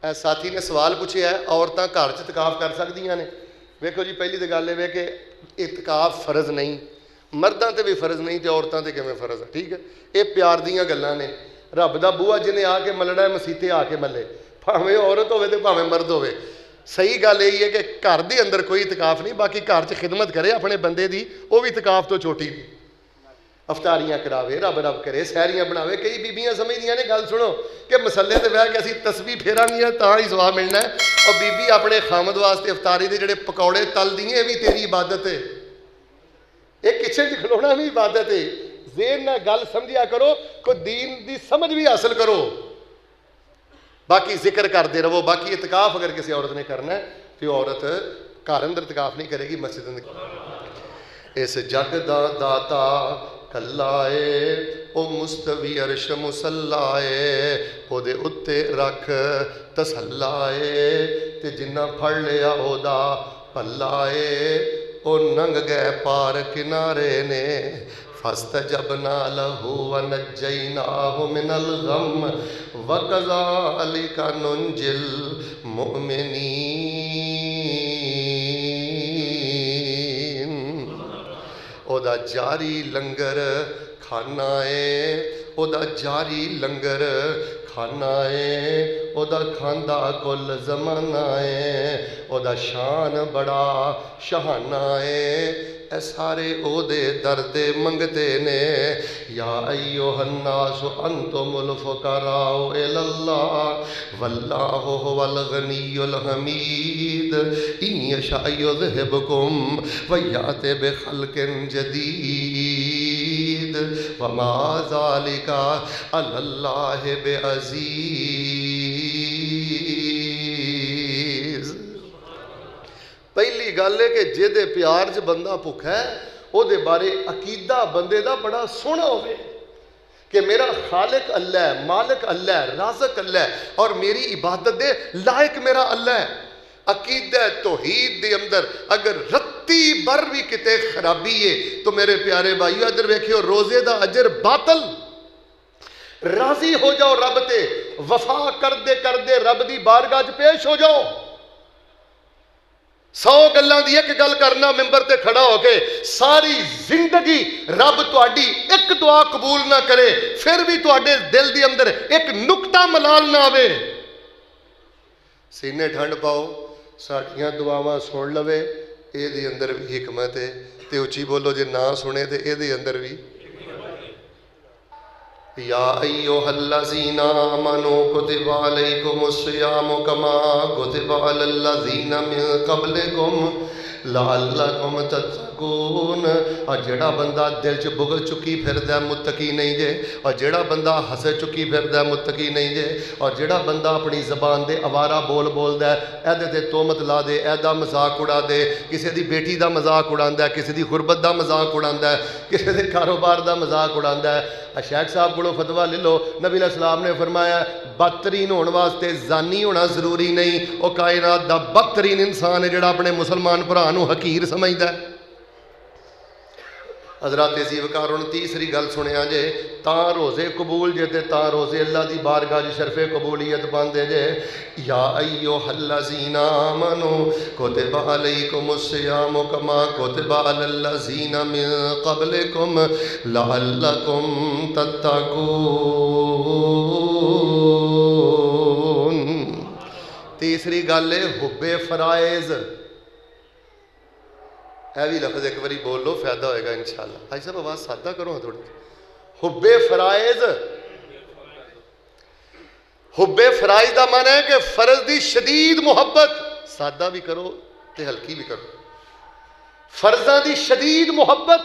साथी ने सवाल पूछा है औरतां घर च इतकाफ कर सकदियां ने। वेखो जी, पहली तो गल है कि इतकाफ फर्ज नहीं, मर्दां ते भी फर्ज नहीं तो औरतां ते किवें फर्ज है। ठीक है, ये प्यार दीयां गल्लां ने। रब दा बूहा जिन्हें आके मलना है मसीते आके मले, भावें औरत होवे ते भावें मर्द होवे। सही गल यही है कि घर दे अंदर कोई इतकाफ नहीं, बाकी घर च खिदमत करे अपने बंदे दी, वो भी इतकाफ तो छोटी नहीं। अफतारियां करावे, रब रब करे, सैरियां बनावे। कई बीबियां समझदियां ने, गल सुनो, कि मसले ते बह के असीं तस्बीह फेरांगियां तां ही सवाब मिलना है। और बीबी अपने खामद वास्ते अफतारी दे जिहड़े पकौड़े तलदी है, भी तेरी इबादत है। ये किचन च खलोना भी इबादत है। ज़हन नाल गल समझिया करो, कोई दीन दी समझ भी हासिल करो, बाकी जिक्र करते रहो। बाकी इतकाफ अगर किसी औरत ने करना है तो औरत घर अंदर इतकाफ नहीं करेगी, मस्जिद अंदर। इस जग दा दाता कल्ला है, ओ मुस्तवी अरश मुसल्ला है, ओदे उत्ते रख तसल्ला है, ते जिन्ना फड़ लिया ओदा भल्ला है, ओ नंग गए पार किनारे ने। फस्तजबना लहू व नज्जयनाहु मिनल गम व कज़ालिका नुंजिल मुमिनीन। ओदा जारी लंगर खाना है, ओदा जारी लंगर खाना है, ओदा खांदा कुल जमाना है, ओदा शान बड़ा शहाना है। ए सारे ओदे दर्दे मंगते ने। या अय्युहन्नास अंतुमुल फुकराउ इलल्लाह वल्लाहु हुवल गनियुल हमीद इन यशा युज़हिबकुम व याति बिखल्किन जदीद वमा ज़ालिका अलल्लाहि बिअज़ीज़। पहली गल है कि जिहदे प्यार च बंदा भुखा है, उहदे बारे अकीदा बंदे दा बड़ा सोहना होवे कि मेरा खालिक अल्लाह है, मालिक अल्लाह है, राज़िक अल्लाह है और मेरी इबादत दे लायक मेरा अल्लाह है। अकीदा तौहीद दे अंदर अगर रत्ती भर भी किते खराबी है तो मेरे प्यारे भाईओ इधर वेखियो, रोजे दा अजर बातल। राजी हो जाओ रब ते, वफा करदे रब दी बारगाह च पेश हो जाओ। 100 गल्लां दी एक गल करना मिंबर ते खड़ा होके, सारी जिंदगी रब तुहाडी एक दुआ कबूल ना करे, फिर भी तुहाडे दिल दी अंदर एक नुक्ता मलाल ना आवे। सीने ठंड पाओ, साडियां दुआवां सुन लवे, इहदे अंदर भी हिकमत है। ते उची बोलो, जे ना सुने ते इहदे अंदर भी। या अय्युहल्लज़ीना आमनू कुतिबा अलैकुमुस्सियामु कमा कुतिबा अलल्लज़ीना मिन क़ब्लिकुम लअल्लकुम तत्तकून। और जेड़ा बंदा दिल च बुगल चुकी फिरदा मुत्तकी नहीं जे, और जेड़ा बंदा हस चुकी फिरदा मुत्तकी नहीं जे, और जेड़ा बंदा अपनी ज़बान दे अवारा बोल बोलदा है, एहदे ते तोहमत ला दे, एहदा मजाक उड़ा दे, किसी दी बेटी दा मजाक उड़ांदा है, किसी दी गुरबत दा मजाक उड़ांदा है, किसी दे कारोबार दा मजाक उड़ांदा है। शेख साहब को फतवा ले लो, नबी अलैहिस्सलाम ने फरमाया बदतरीन होने वास्ते जानी होना जरूरी नहीं, वह कायनात दा बदतरीन इंसान है जिहड़ा अपने मुसलमान भरा नूं हकीर समझदा है। हज़रात अज़ीज़ वकार हुण तीसरी गल सुनिया जे, तां रोज़े कबूल जे ते तां रोज़े अल्लाह दी बारगाह च शरफ़े कबूलियत पांदे जे। या अय्युहल्लज़ीना आमनू कुतिबा अलैकुमुस्सियामु कमा कुतिबा अलल्लज़ीना मिन क़ब्लिकुम लअल्लकुम तत्तकून। तीसरी गल है हुब्बे फ़राइज़। है भी लफ्ज़ एक बारी बोल लो, फायदा होएगा इंशाअल्लाह। भाई साहब आवाज़ सादा करो हाँ थोड़ी। हुब्बे फ़राइज़, हुब्बे फ़राइज़ का माना है कि फ़र्ज की शदीद मुहब्बत। सादा भी करो तो हल्की भी करो। फ़र्ज़ां की शदीद मुहब्बत।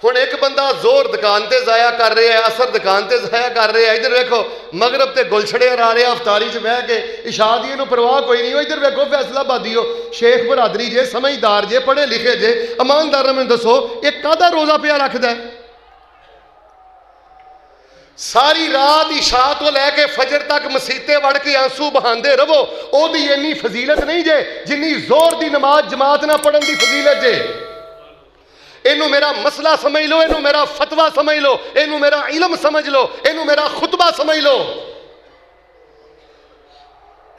हुण एक बंदा जोर दुकान ते जाया कर रहा है, असर दुकान ते जाया कर रहा है, इधर वेखो मगरब ते गुलछड़े ला रहा अफतारी च बह के, इशा दी इहनूं परवाह कोई नहीं। इधर वेखो फैसलाबादी हो, शेख बरादरी जे, समझदार जे, पढ़े लिखे जे, ईमानदार ने मैनूं दसो ये काहदा रोज़ा पिया रखदा है? सारी रात इशा तो लैके फजर तक मसीते वड़ के आंसू बहांदे रहो, ओदी इन्नी फजीलत नहीं जे जिन्नी जोर दी नमाज जमात ना पढ़न दी फजीलत जे। इनू मेरा मसला समझ लो, इनू मेरा फतवा समझ लो, इनू मेरा इलम समझ लो, इनू मेरा खुतबा समझ लो।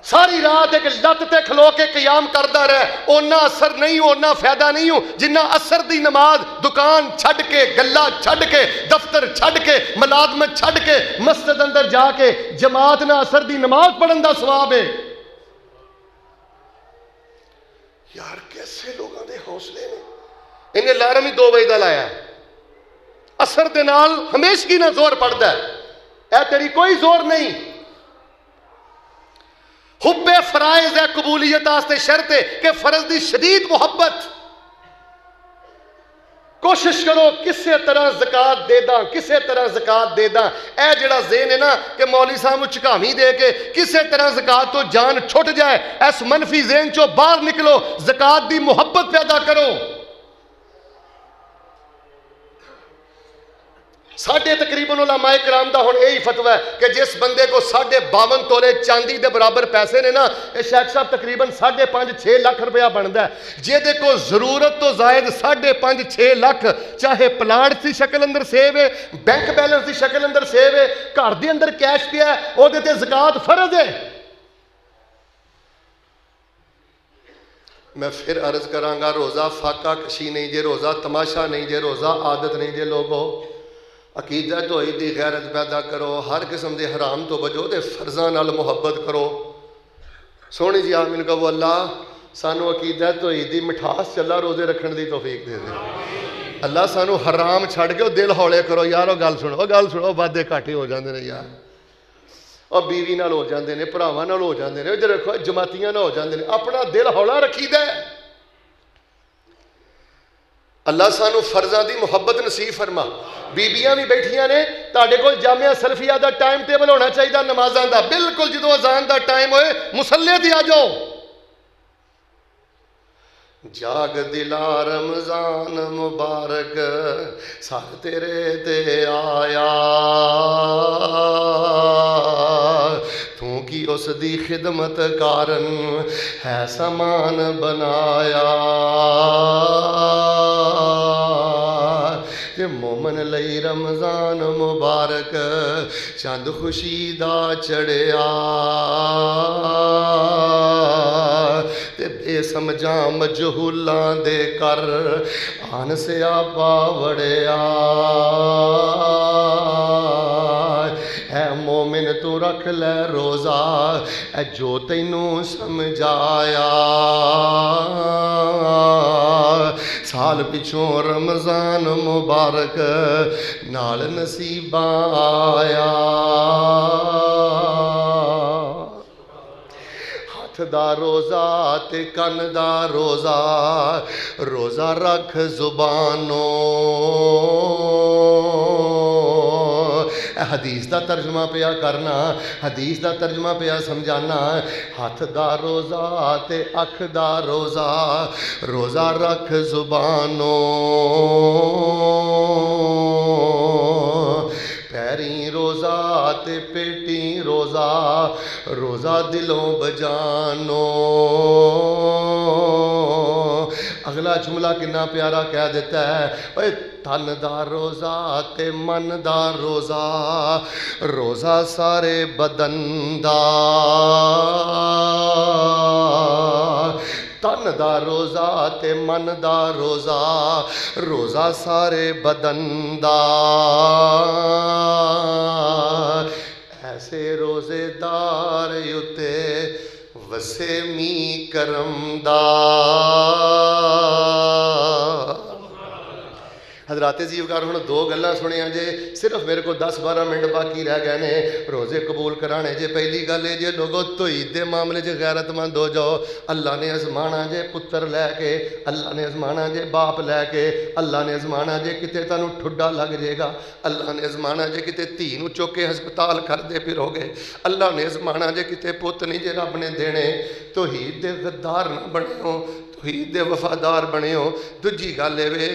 ساری رات ایک لت تے کھلو کے قیام کرتا رہے، اونا اثر نہیں، اونا فائدہ نہیں ہوں جنہ اثر دی نماز دکان چھڈ کے، گلا چھڈ کے، دفتر چھڈ کے، ملازمت چھڈ کے مسجد اندر جا کے جماعت نہ اثر دی نماز پڑھن دا ثواب ہے۔ یار کیسے لوگوں دے حوصلے نے۔ انہیں الارم ہی 2 بجے دا لایا ہے، اثر دے نال ہمیشگی نہ زور پڑتا ہے، اے تیری کوئی زور نہیں۔ حب فرائض ہے قبولیت آستے شرط ہے کہ فرض دی شدید محبت، کوشش کرو کسے طرح زکات دے داں، کسے طرح زکات دے داں۔ اے جڑا ذہن ہے نا کہ مولوی صاحب چکامی دے کے کسے طرح زکات تو جان چھٹ جائے، اس منفی ذہن چو باہر نکلو، زکات دی محبت پیدا کرو۔ ساڑھے تقریباً علماء کرام دا ہن یہی فتوی ہے کہ جس بندے کو 52.5 تولے چاندی دے برابر پیسے نے نا، یہ شیخ صاحب تقریباً 5.5-6 لاکھ روپیہ بنتا ہے، جے دے کو ضرورت تو زائد 5.5-6 لاکھ چاہے پلاٹ دی شکل اندر سیو ہے، بینک بیلنس دی شکل اندر سیو ہے، گھر دے اندر کیش پیا ہے، او دے تے زکات فرض ہے۔ میں پھر عرض کراں گا، روزہ فاقہ کشی نہیں جے، روزہ تماشا نہیں جے، روزہ عادت نہیں جے۔ لوگو عقیدہ توحید دی غیرت پیدا کرو، ہر قسم دے حرام تو بجو، دے فرضاں نال محبت کرو۔ سونی جی آمین کہو، اللہ سانو عقیدہ توحید دی مٹھاس چلا روزے رکھن دی توفیق دے دے۔ اللہ سانو حرام چھڑ کے دل ہولے کرو۔ یارو گل سنو، وعدے گھاٹے ہو جاندے نے یار، اور بیوی نال ہو جاندے نے، بھراواں نال ہو جاندے نے، ادھر رکھو جماعتیاں نال ہو جاندے نے، اپنا دل ہولا رکھیدا ہے۔ اللہ سانو فرضاں دی محبت نصیب فرما۔ بیبیاں بھی بیٹھیاں نے، تاڑے کو جامعہ سلفیہ دا ٹائم ٹیبل ہونا چاہیے نمازاں دا، بالکل جدو اذان دا ٹائم ہوئے مصلی تے آ جاؤ۔ جاگ دلا رمضان مبارک ساتھ تیرے تے آیا، تو کی اس دی خدمت کارن ہے سامان بنایا، تے مومن لئی رمضان مبارک چند خوشی دا چڑھیا، تے بے سمجھاں مجہولاں دے کر آن سے آپا وڑیا، اے مومن تو رکھ لے روزہ اے جو تینوں سمجھایا، سال پچھوں رمضان مبارک نال نصیباں آیا، ہاتھ دا روزہ تے کن دا روزہ، روزہ رکھ زبانوں، حدیث دا ترجمہ پیا کرنا، حدیث دا ترجمہ پیا سمجھانا، ہاتھ دا روزہ تے اکھ دا روزہ، روزہ رکھ زبانوں، پیریں روزہ تے پیٹیں روزہ، روزہ دلوں بجانوں۔ اگلا جملہ کنا پیارا کہہ دیتا ہے، اے تن دا روزہ تے من دا روزہ، روزہ سارے بدن دا، تن دا روزہ تے من دا روزہ، روزہ سارے بدن دا، ایسے روزے دار یوتے وسے می کرم دا۔ حضرات زیوکار ہن دو گلاں سنیاں جے، صرف میرے کو 10-12 منٹ باقی رہ گئے نے روزے قبول کرانے جے۔ پہلی گل ہے جے لوگو توحید دے معاملے چ غیرت مند ہو جاؤ۔ اللہ نے ازمانا جے پتر لے کے، اللہ نے ازمانا جے باپ لے کے، اللہ نے ازمانا جے کتے تانوں ٹھڈا لگ جے گا، اللہ نے ازمانا جے کتے دھی نوں چوک کے ہسپتال کر دے پھرو گے، اللہ نے ازمانا جے کتے پت نہیں جے رب نے دینے۔ توحید دے غدار نہ بنے ہو، توحید دے وفادار بنے ہو۔ دوجی گل اے وے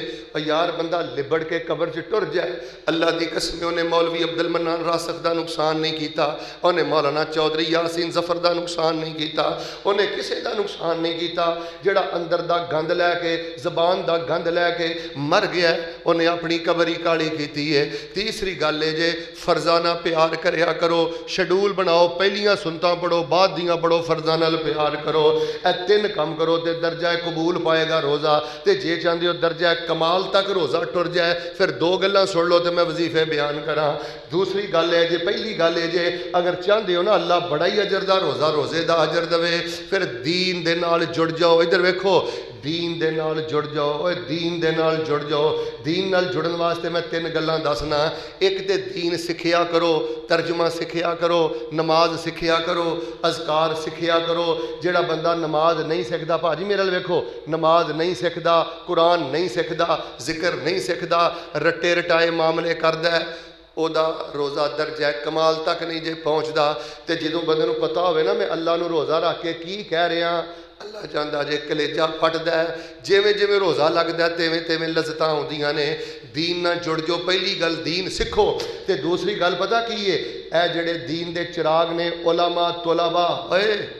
یار بندہ لبڑ کے قبر چ ٹر جائے، اللہ دی قسم انہیں مولوی عبد المنان راسخ دا نقصان نہیں کیتا، انہیں مولانا چودھری یاسین ظفر دا نقصان نہیں کیتا، انہیں کسے دا نقصان نہیں کیتا۔ جڑا اندر دا گند لے کے، زبان دا گند لے کے مر گیا ہے، उन्हें अपनी कबर ही काली की है। तीसरी गल है जे फर्जा नाल प्यार करया करो, शेड्यूल बनाओ, पहलियां सुनतां पढ़ो, बाद दियां पढ़ो, फर्जा नाल प्यार करो। ए तीन काम करो तो दर्जा कबूल पाएगा रोज़ा। तो जे चाहते हो दर्जा कमाल तक रोज़ा टुर जाए, फिर दो गल्लां सुन लो तो मैं वजीफे बयान करा। दूसरी गल है जे, पहली गल है जे अगर चाहते हो ना अल्लाह बड़ा ही अजर दा रोज़ा रोज़े दा अजर देवे, फिर दीन दे नाल जुड़ जाओ। इधर वेखो, दीन दे नाल जुड़ जाओ, दीन दे नाल जुड़ जाओ। दीन नाल जुड़न वास्ते मैं तीन गल्लां दसना। एक तो दीन सिखिया करो, तर्जुमा सिखिया करो, नमाज सिखिया करो, अज़कार सिखिया करो। जेड़ा बंदा नमाज नहीं सिखदा, भाजी मेरे वेखो, नमाज नहीं सिखदा, कुरान नहीं सिखदा, जिक्र नहीं सिखदा, रट्टे रटाए मामले करदा है, ओदा रोज़ा दर्जा कमाल तक नहीं जे पहुँचता। तो जो बंदे नूं पता होवे ना मैं अल्लाह नूं रोज़ा रख के की कह रहा, अल्लाह चाहता जे कलेजा फटदा है। जिवें जिवें रोज़ा लगता है तिवें तिवें लज़्ज़तां आउंदियां ने। दीन नाल जुड़ जाओ। पहली गल दीन सिखो। तो दूसरी गल पता की है, ए जेड़े दीन दे चिराग ने उलमा तुलबा,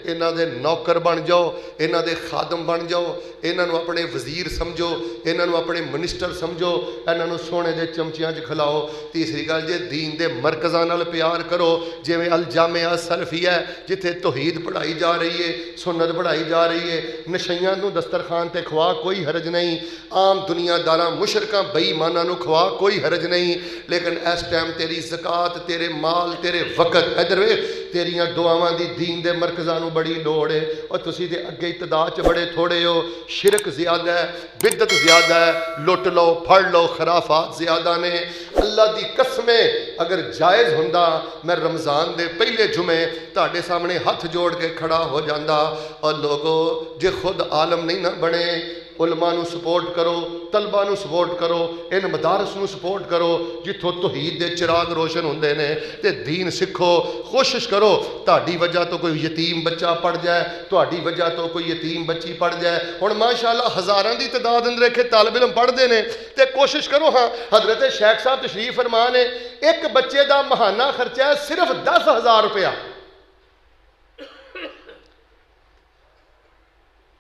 इन्हां दे नौकर बन जाओ, इन्हां दे खादम बन जाओ, इन्हां नूं अपने वजीर समझो, इन्हां नूं अपने मिनिस्टर समझो, इन्हां नूं सोने दे चमचियां च खिलाओ। तीसरी गल जे दीन दे मरकज़ां नाल प्यार करो, जिवें अल जामिया सलफिया जिथे तौहीद पढ़ाई जा रही है, सुन्नत पढ़ाई जा रही है। नशइयां नूं दस्तरखान ते खवा कोई हरज नहीं, आम दुनियादारां मुशरकां बेईमानां नूं खवा कोई हरज नहीं। लेकिन इस टाइम तेरी ज़कात, तेरे माल, तेरे वक़्त, इधर वे तेरियां दुआवां दी दीन दे मरकज़ां नूं बड़ी लोड़ है। और तुसीं ते अगे इतदाद च बड़े थोड़े हो। शिरक ज़्यादा है, बिदत ज़्यादा है, लुट लो फड़ लो, खराफात ज़्यादा ने। अल्लाह दी कसमें अगर जायज़ हुंदा मैं रमज़ान दे पहले जुमे तुहाडे सामने हथ जोड़ के खड़ा हो जांदा। और लोगो जे खुद आलम नहीं ना बने, उलमा नूं सपोर्ट करो, तलबा नूं सपोर्ट करो, इन मदारस नूं सपोर्ट करो जिथों तौहीद दे चिराग रोशन हुंदे ने। ते दीन सिखो। कोशिश करो तुहाडी वजह तो कोई यतीम बच्चा पढ़ जाए, तुहाडी वजह तो कोई यतीम बच्ची पढ़ जाए। हुण माशाअल्लाह हज़ारां दी तादाद अंदर इत्थे तालिब इल्म पढ़दे ने। ते कोशिश करो, हाँ हज़रत शेख साहब तशरीफ फरमा ने, एक बच्चे दा महाना खर्चा है सिर्फ 10,000 रुपया।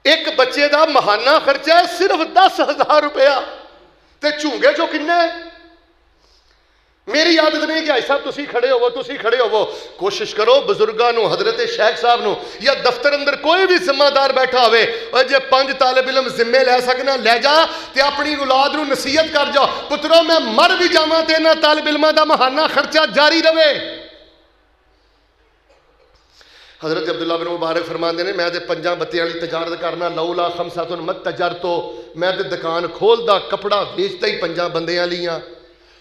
एक बच्चे का महाना खर्चा है सिर्फ 10,000 रुपया। तो झूंगे चो किन्ने? मेरी आदत नहीं कि भाई साहब तुसी खड़े होवो, तुसी खड़े होवो। कोशिश करो बुजुर्गों नूं, हजरत शेख साहब नूं, या दफ्तर अंदर कोई भी जिम्मेदार बैठा होवे, और जे 5 तालिब इल्म जिम्मे लै सकना लै जा, ते अपनी औलाद नूं नसीहत कर जाओ, पुत्रो मैं मर भी जावां ते इन्हां तालिब इल्मां दा महाना खर्चा जारी रहे। हज़रत अब्दुल्ला बिन मुबारक फरमाते हैं, मैं तो 5 बत्तियां वाली तजारत करना, लौला खमसातुन मत तजर तो, मैं तो दुकान खोलदा कपड़ा बेचता ही 5 बंदियां लियां।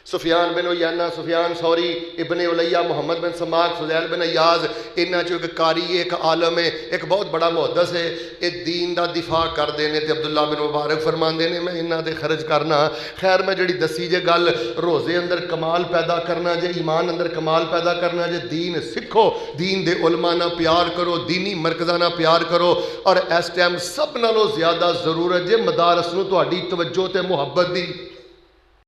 सुफियान बिन उयैना, सुफियान सौरी, इब्ने उलैया, मोहम्मद बिन समाक, फुज़ैल बिन अयाज, इन्हां चों एक कारी है, एक आलम है, एक बहुत बड़ा मुहद्दिस है। ये दीन का दिफा करते हैं। तो अब्दुल्ला बिन मुबारक फरमाते हैं मैं इन्हां दे खर्च करना। खैर मैं जी दसी जे गल, रोज़े अंदर कमाल पैदा करना जे, ईमान अंदर कमाल पैदा करना जे, दीन सिखो, दीन दे उलमा नाल प्यार करो, दीनी मरकज़ां नाल प्यार करो। और इस टाइम सब नालों ज़्यादा ज़रूरत जे मदारस नूं तुहाडी तवज्जो ते मुहब्बत दी।